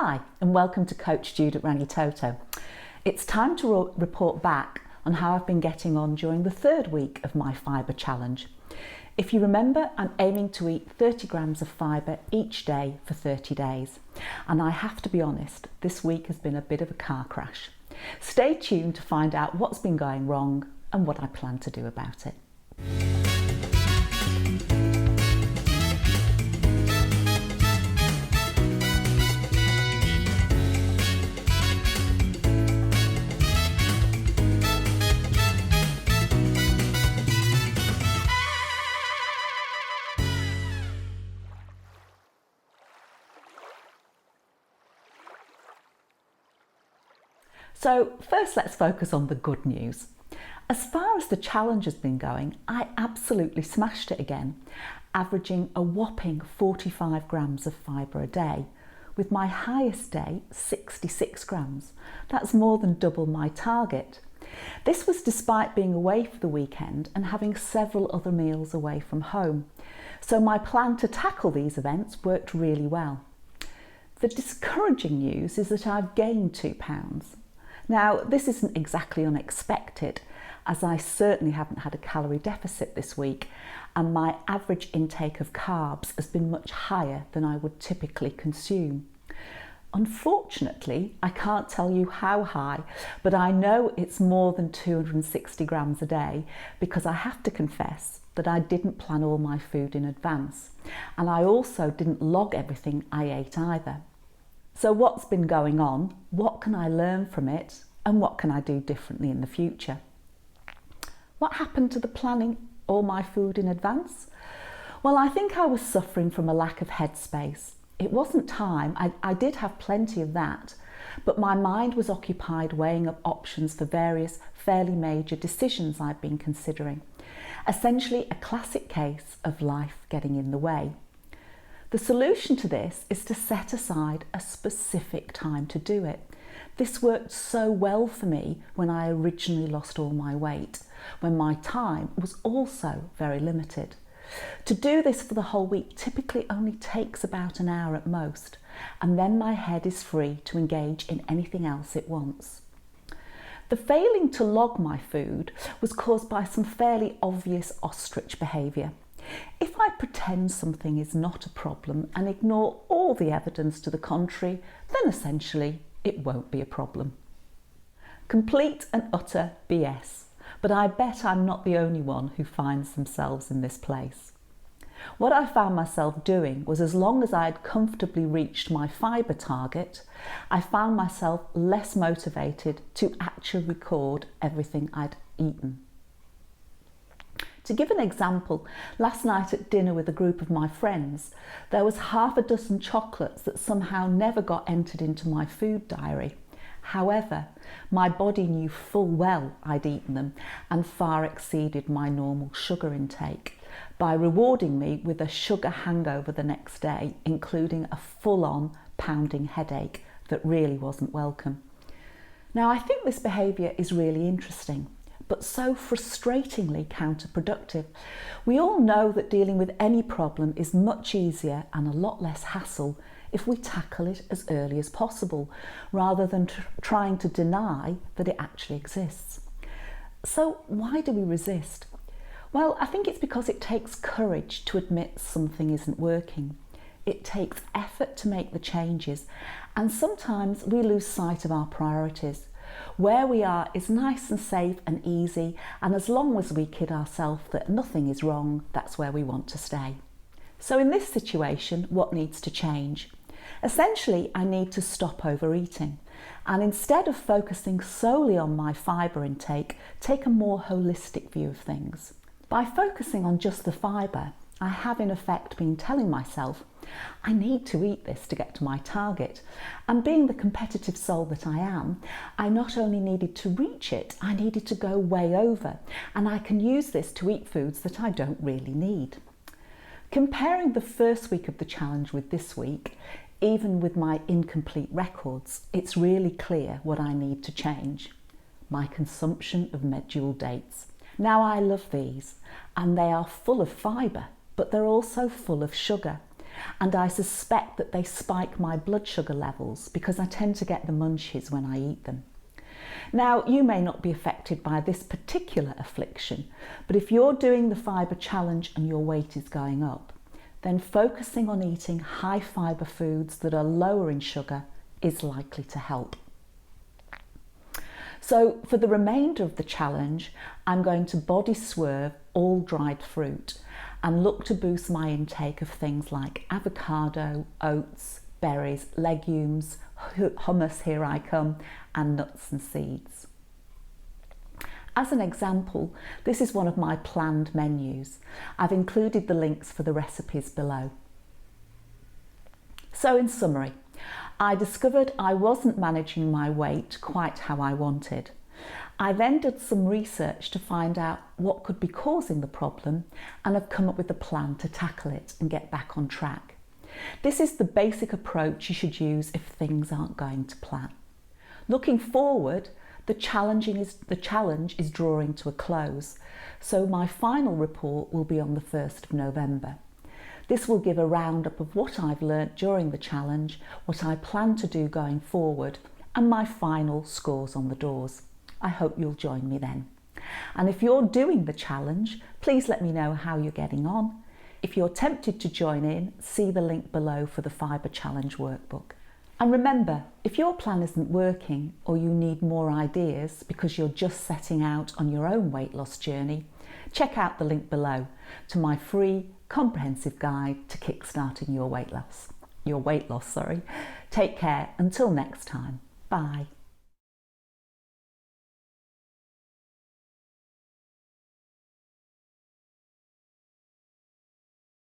Hi, and welcome to Coach Student Rangi Toto. It's time to report back on how I've been getting on during the third week of my fibre challenge. If you remember, I'm aiming to eat 30 grams of fibre each day for 30 days. And I have to be honest, this week has been a bit of a car crash. Stay tuned to find out what's been going wrong and what I plan to do about it. So first, let's focus on the good news. As far as the challenge has been going, I absolutely smashed it again, averaging a whopping 45 grams of fibre a day, with my highest day 66 grams. That's more than double my target. This was despite being away for the weekend and having several other meals away from home. So my plan to tackle these events worked really well. The discouraging news is that I've gained 2 pounds. Now, this isn't exactly unexpected, as I certainly haven't had a calorie deficit this week, and my average intake of carbs has been much higher than I would typically consume. Unfortunately, I can't tell you how high, but I know it's more than 260 grams a day, because I have to confess that I didn't plan all my food in advance, and I also didn't log everything I ate either. So what's been going on, what can I learn from it, and what can I do differently in the future? What happened to the planning all my food in advance? Well, I think I was suffering from a lack of headspace. It wasn't time, I did have plenty of that, but my mind was occupied weighing up options for various fairly major decisions I've been considering. Essentially a classic case of life getting in the way. The solution to this is to set aside a specific time to do it. This worked so well for me when I originally lost all my weight, when my time was also very limited. To do this for the whole week typically only takes about an hour at most, and then my head is free to engage in anything else it wants. The failing to log my food was caused by some fairly obvious ostrich behaviour. If I pretend something is not a problem and ignore all the evidence to the contrary, then essentially it won't be a problem. Complete and utter BS, but I bet I'm not the only one who finds themselves in this place. What I found myself doing was, as long as I had comfortably reached my fibre target, I found myself less motivated to actually record everything I'd eaten. To give an example, last night at dinner with a group of my friends, there was half a dozen chocolates that somehow never got entered into my food diary. However, my body knew full well I'd eaten them and far exceeded my normal sugar intake by rewarding me with a sugar hangover the next day, including a full-on pounding headache that really wasn't welcome. Now, I think this behaviour is really interesting, but so frustratingly counterproductive. We all know that dealing with any problem is much easier and a lot less hassle if we tackle it as early as possible, rather than trying to deny that it actually exists. So why do we resist? Well, I think it's because it takes courage to admit something isn't working. It takes effort to make the changes, and sometimes we lose sight of our priorities. Where we are is nice and safe and easy, and as long as we kid ourselves that nothing is wrong, that's where we want to stay. So in this situation, what needs to change? Essentially, I need to stop overeating, and instead of focusing solely on my fibre intake, take a more holistic view of things. By focusing on just the fibre, I have in effect been telling myself, I need to eat this to get to my target. And being the competitive soul that I am, I not only needed to reach it, I needed to go way over. And I can use this to eat foods that I don't really need. Comparing the first week of the challenge with this week, even with my incomplete records, it's really clear what I need to change. My consumption of medjool dates. Now, I love these, and they are full of fibre, but they're also full of sugar. and I suspect that they spike my blood sugar levels because I tend to get the munchies when I eat them. Now, you may not be affected by this particular affliction, but if you're doing the fibre challenge and your weight is going up, then focusing on eating high fibre foods that are lower in sugar is likely to help. So for the remainder of the challenge, I'm going to body swerve all dried fruit and look to boost my intake of things like avocado, oats, berries, legumes, hummus, here I come, and nuts and seeds. As an example, this is one of my planned menus. I've included the links for the recipes below. So in summary, I discovered I wasn't managing my weight quite how I wanted. I then did some research to find out what could be causing the problem and have come up with a plan to tackle it and get back on track. This is the basic approach you should use if things aren't going to plan. Looking forward, the challenge is drawing to a close, so my final report will be on the 1st of November. This will give a roundup of what I've learnt during the challenge, what I plan to do going forward, and my final scores on the doors. I hope you'll join me then. And if you're doing the challenge, please let me know how you're getting on. If you're tempted to join in, see the link below for the Fibre Challenge workbook. And remember, if your plan isn't working or you need more ideas because you're just setting out on your own weight loss journey, check out the link below to my free comprehensive guide to kickstarting your weight loss. Take care until next time. Bye.